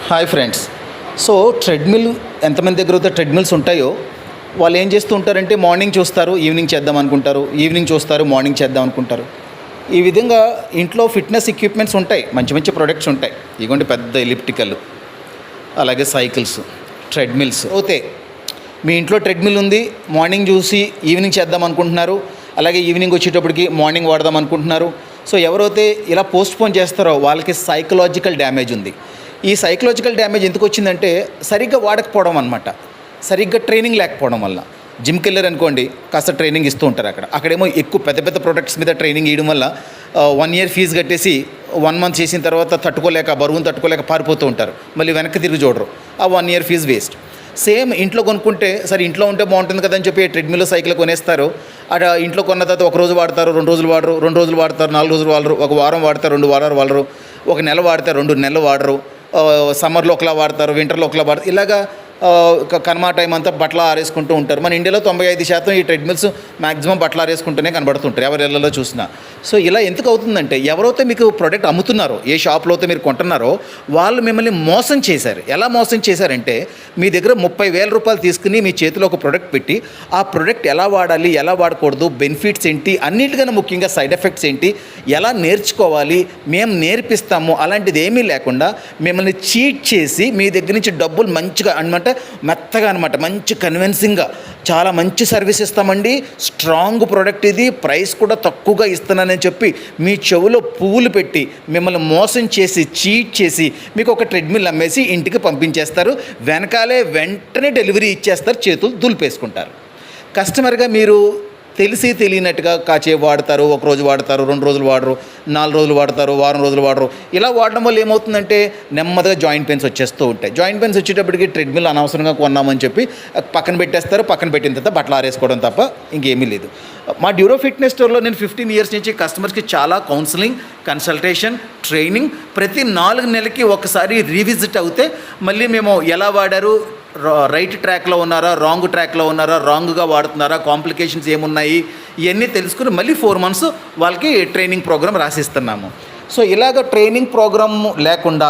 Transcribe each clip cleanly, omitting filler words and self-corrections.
Hi friends. So treadmill ఎంతమంది దగ్గర అయితే ట్రెడ్మిల్స్ ఉంటాయో వాళ్ళు ఏం చేస్తూ ఉంటారంటే మార్నింగ్ చూస్తారు, ఈవినింగ్ చేద్దాం అనుకుంటారు, ఈవినింగ్ చూస్తారు, మార్నింగ్ చేద్దాం అనుకుంటారు. ఈ విధంగా ఇంట్లో ఫిట్నెస్ ఎక్విప్మెంట్స్ ఉంటాయి, మంచి మంచి ప్రొడక్ట్స్ ఉంటాయి. ఇదిగోండి పెద్ద ఎలిప్టికల్, అలాగే సైకిల్స్, ట్రెడ్మిల్స్. ఓకే, మీ ఇంట్లో ట్రెడ్మిల్ ఉంది, మార్నింగ్ చూసి ఈవినింగ్ చేద్దాం అనుకుంటున్నారు, అలాగే ఈవినింగ్ వచ్చేటప్పటికి మార్నింగ్ వాడదాం అనుకుంటున్నారు. సో ఎవరైతే ఇలా పోస్ట్పోన్ చేస్తారో వాళ్ళకి సైకలాజికల్ డ్యామేజ్ ఉంది. ఈ సైకలాజికల్ డ్యామేజ్ ఎందుకు వచ్చిందంటే సరిగ్గా వాడకపోవడం అనమాట, సరిగ్గా ట్రైనింగ్ లేకపోవడం వల్ల. జిమ్కి వెళ్ళారు అనుకోండి, కాస్త ట్రైనింగ్ ఇస్తూ ఉంటారు. అక్కడేమో ఎక్కువ పెద్ద పెద్ద ప్రొడక్ట్స్ మీద ట్రైనింగ్ ఇవ్వడం వల్ల 1 year ఫీజు కట్టేసి 1 month చేసిన తర్వాత బరువును తట్టుకోలేక పారిపోతూ ఉంటారు, మళ్ళీ వెనక్కి తిరిగి చూడరు. ఆ 1 year ఫీజు వేస్ట్. సేమ్ ఇంట్లో కొనుక్కుంటే సరే ఇంట్లో ఉంటే బాగుంటుంది కదా అని చెప్పి ట్రెడ్మిల్ సైకిల్ కొనేస్తారు. అక్కడ ఇంట్లో కొన్న తర్వాత 1 రోజు వాడతారు, 2 రోజులు వాడరు, 2 రోజులు వాడతారు, 4 రోజులు వాడరు, 1 వారం వాడతారు, 2 వారాలు వాడరు, 1 నెల వాడతారు, 2 నెలలు వాడరు, సమ్మర్లో ఒకలా వాడతారు, వింటర్లో ఒకలా వాడతారు. ఇలాగా కనుమ టైం అంతా బట్టలు ఆరేసుకుంటూ ఉంటారు. మన ఇండియాలో 95% ఈ ట్రెడ్మిల్స్ మ్యాక్సిమం బట్టలు ఆరేసుకుంటూనే కనబడుతుంటారు ఎవరి ఇళ్లలో చూసినా. సో ఇలా ఎందుకు అవుతుందంటే ఎవరైతే మీకు ప్రోడక్ట్ అమ్ముతున్నారో, ఏ షాప్లో అయితే మీరు కొంటున్నారో వాళ్ళు మిమ్మల్ని మోసం చేశారు. ఎలా మోసం చేశారంటే మీ దగ్గర 30,000 రూపాయలు తీసుకుని మీ చేతిలో ఒక ప్రోడక్ట్ పెట్టి ఆ ప్రోడక్ట్ ఎలా వాడాలి, ఎలా వాడకూడదు, బెనిఫిట్స్ ఏంటి, అన్నిటికన్నా ముఖ్యంగా సైడ్ ఎఫెక్ట్స్ ఏంటి, ఎలా నేర్చుకోవాలి మేము నేర్పిస్తాము, అలాంటిది ఏమీ లేకుండా మిమ్మల్ని చీట్ చేసి మీ దగ్గర నుంచి డబ్బులు మంచిగా అనమాట, మెత్తగా అనమాట, మంచి కన్విన్సింగ్గా చాలా మంచి సర్వీస్ ఇస్తామండి, స్ట్రాంగ్ ప్రోడక్ట్ ఇది, ప్రైస్ కూడా తక్కువగా ఇస్తున్నానని చెప్పి మీ చెవులో పువ్వులు పెట్టి మిమ్మల్ని మోసం చేసి చీట్ చేసి మీకు ఒక ట్రెడ్మిల్ అమ్మేసి ఇంటికి పంపించేస్తారు. వెంటనే డెలివరీ ఇచ్చేస్తారు, చేతులు దులిపేసుకుంటారు. కస్టమర్గా మీరు తెలిసి తెలియనట్టుగా కాసేపు వాడతారు, 1 రోజు వాడతారు, 2 రోజులు వాడరు, 4 రోజులు వాడతారు, వారం రోజులు వాడరు. ఇలా వాడడం వల్ల ఏమవుతుందంటే నెమ్మదిగా జాయింట్ పెయిన్స్ వచ్చేస్తూ ఉంటాయి. జాయింట్ పెయిన్స్ వచ్చేటప్పటికి ట్రెడ్మిల్ అనవసరంగా కొన్నామని చెప్పి పక్కన పెట్టేస్తారు. పక్కన పెట్టిన తర్వాత బట్టలు ఆరేసుకోవడం తప్ప ఇంకేమీ లేదు. మా డ్యూరో ఫిట్నెస్ స్టోర్లో నేను 15 years నుంచి కస్టమర్స్కి చాలా కౌన్సిలింగ్, కన్సల్టేషన్, ట్రైనింగ్ ప్రతి 4 నెలలకి ఒకసారి రీవిజిట్ అవుతే మళ్ళీ మేము ఎలా వాడారు, రైట్ ట్రాక్లో ఉన్నారా, రాంగ్ ట్రాక్లో ఉన్నారా, రాంగ్గా వాడుతున్నారా, కాంప్లికేషన్స్ ఏమున్నాయి, ఇవన్నీ తెలుసుకుని మళ్ళీ 4 months వాళ్ళకి ట్రైనింగ్ ప్రోగ్రామ్ రాసిస్తున్నాము. సో ఇలాగ ట్రైనింగ్ ప్రోగ్రామ్ లేకుండా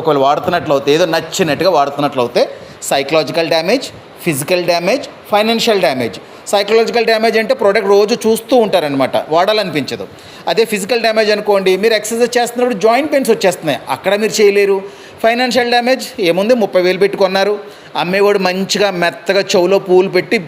ఒకవేళ వాడుతున్నట్లయితే, ఏదో నచ్చినట్టుగా వాడుతున్నట్లయితే psychological damage, physical damage, financial damage. Psychological damage అంటే ప్రోడక్ట్ రోజు చూస్తూ ఉంటారనమాట, వాడాలనిపించదు. అదే ఫిజికల్ డ్యామేజ్ అనుకోండి, మీరు ఎక్సర్సైజ్ చేస్తున్నప్పుడు జాయింట్ పెయిన్స్ వచ్చేస్తున్నాయి, అక్కడ మీరు చేయలేరు. ఫైనాన్షియల్ డ్యామేజ్ ఏముంది, 30,000 పెట్టుకున్నారు, అమ్మేవాడు మంచిగా మెత్తగా చెవులో పూలు పెట్టి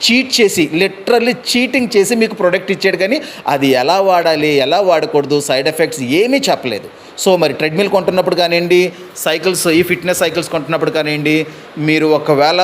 చీట్ చేసి, లిటరల్లీ చీటింగ్ చేసి మీకు ప్రోడక్ట్ ఇచ్చాడు, కానీ అది ఎలా వాడాలి, ఎలా వాడకూడదు, సైడ్ ఎఫెక్ట్స్ ఏమీ చెప్పలేదు. సో మరి ట్రెడ్మిల్ కొంటున్నప్పుడు కానివ్వండి, సైకిల్స్, ఈ ఫిట్నెస్ సైకిల్స్ కొంటున్నప్పుడు కానివ్వండి, మీరు ఒకవేళ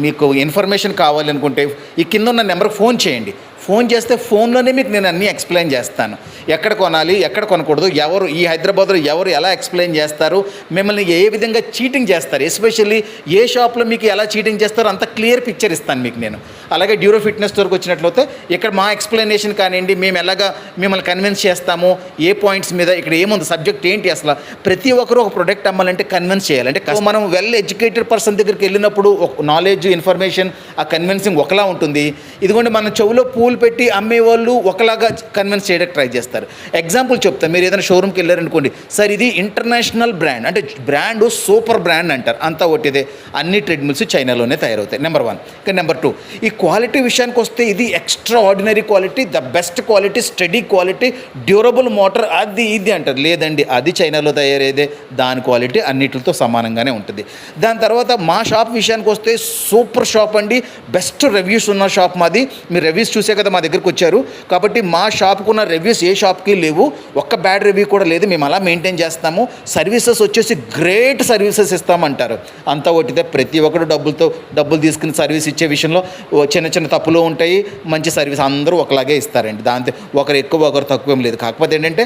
మీకు ఇన్ఫర్మేషన్ కావాలి అనుకుంటే ఈ కింద ఉన్న నెంబర్కి ఫోన్ చేయండి. ఫోన్ చేస్తే ఫోన్లోనే మీకు నేను అన్నీ ఎక్స్ప్లెయిన్ చేస్తాను, ఎక్కడ కొనాలి, ఎక్కడ కొనకూడదు, ఎవరు ఈ హైదరాబాద్లో ఎవరు ఎలా ఎక్స్ప్లెయిన్ చేస్తారు, మిమ్మల్ని ఏ విధంగా చీటింగ్ చేస్తారు, ఎస్పెషల్లీ ఏ షాప్లో మీకు ఎలా చీటింగ్ చేస్తారో అంత క్లియర్ పిక్చర్ ఇస్తాను మీకు నేను. అలాగే డ్యూరో ఫిట్నెస్ స్టోర్కి వచ్చినట్లయితే ఇక్కడ మా ఎక్స్ప్లెనేషన్ కానివ్వండి, మేము ఎలాగా మిమ్మల్ని కన్విన్స్ చేస్తాము, ఏ పాయింట్స్ మీద, ఇక్కడ ఏముంది, సబ్జెక్ట్ ఏంటి, అసలు ప్రతి ఒక్కరు ఒక ప్రొడక్ట్ అమ్మాలంటే కన్విన్స్ చేయాలంటే మనం వెల్ ఎడ్యుకేటెడ్ పర్సన్ దగ్గరికి వెళ్ళినప్పుడు నాలెడ్జ్, ఇన్ఫర్మేషన్, ఆ కన్విన్సింగ్ ఒకలా ఉంటుంది. ఇదిగోండి మన చెవులో పూలు పెట్టి అమ్మేవాళ్ళు ఒకలాగా కన్విన్స్ చేయడానికి ట్రై చేస్తారు. ఎగ్జాంపుల్ చెప్తాను, మీరు ఏదైనా షోరూమ్కి వెళ్ళారనుకోండి, సార్ ఇది ఇంటర్నేషనల్ బ్రాండ్ అంటే బ్రాండ్ సూపర్ బ్రాండ్ అంటారు, అంతా ఒకటిదే, అన్ని ట్రెడ్మిల్స్ చైనాలోనే తయారవుతాయి, నెంబర్ 1. ఇంకా నెంబర్ 2, ఈ క్వాలిటీ విషయానికి వస్తే ఇది extra ordinary quality, the best quality, study quality, durable motor, అది ఇది అంటారు. లేదండి, అది చైనాలో తయారయ్యేదే, దాని క్వాలిటీ అన్నిటితో సమానంగానే ఉంటుంది. దాని తర్వాత మా షాప్ విషయానికి వస్తే సూపర్ షాప్ అండి, బెస్ట్ రివ్యూస్ ఉన్న షాప్ మాది. మీరు రివ్యూస్ చూసే కదా మా దగ్గరకు వచ్చారు, కాబట్టి మా షాప్కున్న రివ్యూస్ ఏ షాప్కి లేవు, ఒక్క బ్యాడ్ రివ్యూ కూడా లేదు. మేము అలా మెయింటైన్ చేస్తాము. సర్వీసెస్ వచ్చేసి గ్రేట్ సర్వీసెస్ ఇస్తామంటారు, అంతా ఒకటిదే. ప్రతి ఒక్కరు డబ్బులు తీసుకుని సర్వీస్ ఇచ్చే విషయంలో చిన్న చిన్న తప్పులు ఉంటాయి, మంచి సర్వీస్ అందరూ ఒకలాగే ఇస్తారండి. దాంతో ఒకరు ఎక్కువ ఒకరు తక్కువ ఏం లేదు. కాకపోతే ఏంటంటే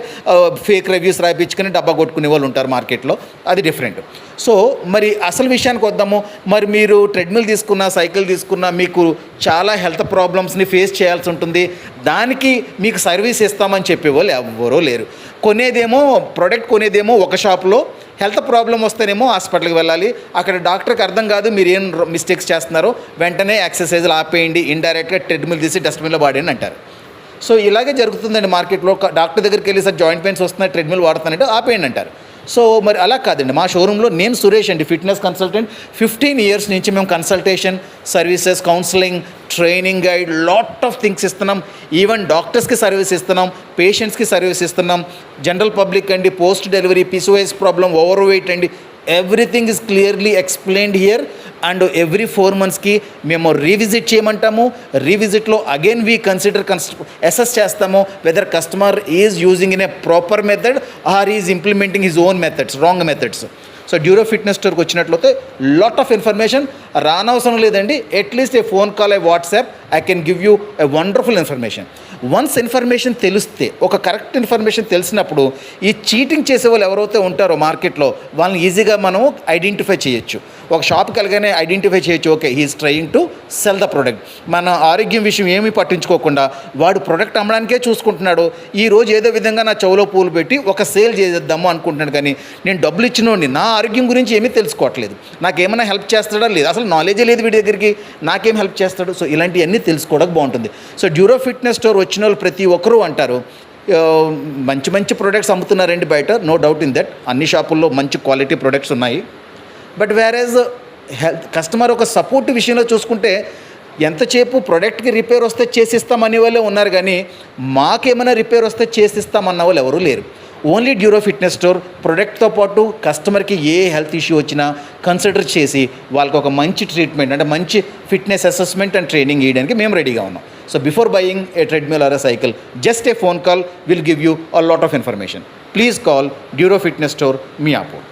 ఫేక్ రివ్యూస్ రాయించుకుని డబ్బా కొట్టుకునే వాళ్ళు ఉంటారు మార్కెట్లో, అది డిఫరెంట్. సో మరి అసలు విషయానికి వద్దాము. మరి మీరు ట్రెడ్మిల్ తీసుకున్నా, సైకిల్ తీసుకున్నా మీకు చాలా హెల్త్ ప్రాబ్లమ్స్ని ఫేస్ చేయాల్సి ఉంటుంది. దానికి మీకు సర్వీస్ ఇస్తామని చెప్పేవాళ్ళు ఎవరూ లేరు. ప్రోడక్ట్ కొనేదేమో ఒక షాప్లో, హెల్త్ ప్రాబ్లం వస్తేనేమో హాస్పిటల్కి వెళ్ళాలి, అక్కడ డాక్టర్కి అర్థం కాదు మీరు ఏం మిస్టేక్స్ చేస్తున్నారో, వెంటనే ఎక్సర్సైజ్లు ఆపేయండి, ఇండైరెక్ట్గా ట్రెడ్మిల్ తీసి డస్ట్బిన్లో వాడండి అంటారు. సో ఇలాగే జరుగుతుందండి మార్కెట్లో. డాక్టర్ దగ్గరికి వెళ్ళి సార్ జాయింట్ పెయిన్స్ వస్తున్నాయి, ట్రెడ్మిల్ వాడుతానంటే ఆపేయండి అంటారు. సో మరి అలా కాదండి, మా షోరూంలో నేను సురేష్ అండి, ఫిట్నెస్ కన్సల్టెంట్. 15 ఇయర్స్ నుంచి మేము consultation services, counselling, training guide, lot of things ఇస్తున్నాం. ఈవెన్ డాక్టర్స్కి సర్వీస్ ఇస్తున్నాం, పేషెంట్స్కి సర్వీస్ ఇస్తున్నాం, జనరల్ పబ్లిక్ అండి, post delivery, PCOS problem, over weight అండి, everything is clearly explained here. And every 4 మంత్స్కి మేము రీవిజిట్ చేయమంటాము. రీవిజిట్లో అగైన్ వీ కన్సిడర్ అసెస్ చేస్తాము whether customer is using in a proper method or is implementing his own methods, wrong methods. So Duro fitness స్టోర్కి వచ్చినట్లయితే lot of information రానవసరం లేదండి. At least A phone call, A WhatsApp, I can give you a wonderful information. Once information తెలిస్తే, ఒక correct information తెలిసినప్పుడు ఈ cheating చేసే వాళ్ళు ఎవరైతే ఉంటారో మార్కెట్లో వాళ్ళని ఈజీగా మనం ఐడెంటిఫై చేయొచ్చు. ఒక షాప్కి వెళ్ళగానే ఐడెంటిఫై చేయొచ్చు, okay he's trying to sell the product. మన ఆరోగ్యం విషయం ఏమీ పట్టించుకోకుండా వాడు ప్రోడక్ట్ అమ్మడానికే చూసుకుంటున్నాడు. ఈరోజు ఏదో విధంగా నా చెవులో పూలు పెట్టి ఒక సేల్ చేద్దాము అనుకుంటున్నాడు, కానీ నేను డబ్బులు ఇచ్చినోడిని నా ఆరోగ్యం గురించి ఏమీ తెలుసుకోవట్లేదు, నాకేమైనా హెల్ప్ చేస్తాడా లేదు, అసలు నాలెడ్జే లేదు వీడి దగ్గరికి, నాకేం హెల్ప్ చేస్తాడు. సో ఇలాంటివన్నీ తెలుసుకోవడానికి బాగుంటుంది. సో డ్యూరో ఫిట్నెస్ స్టోర్ వచ్చిన వాళ్ళు ప్రతి ఒక్కరూ అంటారు మంచి మంచి ప్రొడక్ట్స్ అమ్ముతున్నారండి బయట, నో డౌట్ ఇన్ దట్. అన్ని షాపుల్లో మంచి క్వాలిటీ ప్రొడక్ట్స్ ఉన్నాయి. బట్ వేరేజ్ హెల్త్ కస్టమర్ ఒక సపోర్ట్ విషయంలో చూసుకుంటే ఎంతసేపు ప్రొడక్ట్కి రిపేర్ వస్తే చేసిస్తామనే వాళ్ళే ఉన్నారు, కానీ మాకేమైనా రిపేర్ వస్తే చేసిస్తామన్న వాళ్ళు ఎవరూ లేరు. ఓన్లీ డ్యూరో ఫిట్నెస్ స్టోర్ ప్రొడక్ట్తో పాటు కస్టమర్కి ఏ హెల్త్ ఇష్యూ వచ్చినా కన్సిడర్ చేసి వాళ్ళకి ఒక మంచి ట్రీట్మెంట్, అంటే మంచి ఫిట్నెస్ అసెస్మెంట్ అండ్ ట్రైనింగ్ ఇవ్వడానికి మేము రెడీగా ఉన్నాం. So before buying a treadmill or a cycle, just a phone call will give you a lot of information. Please call Duro fitness store, Miyapur.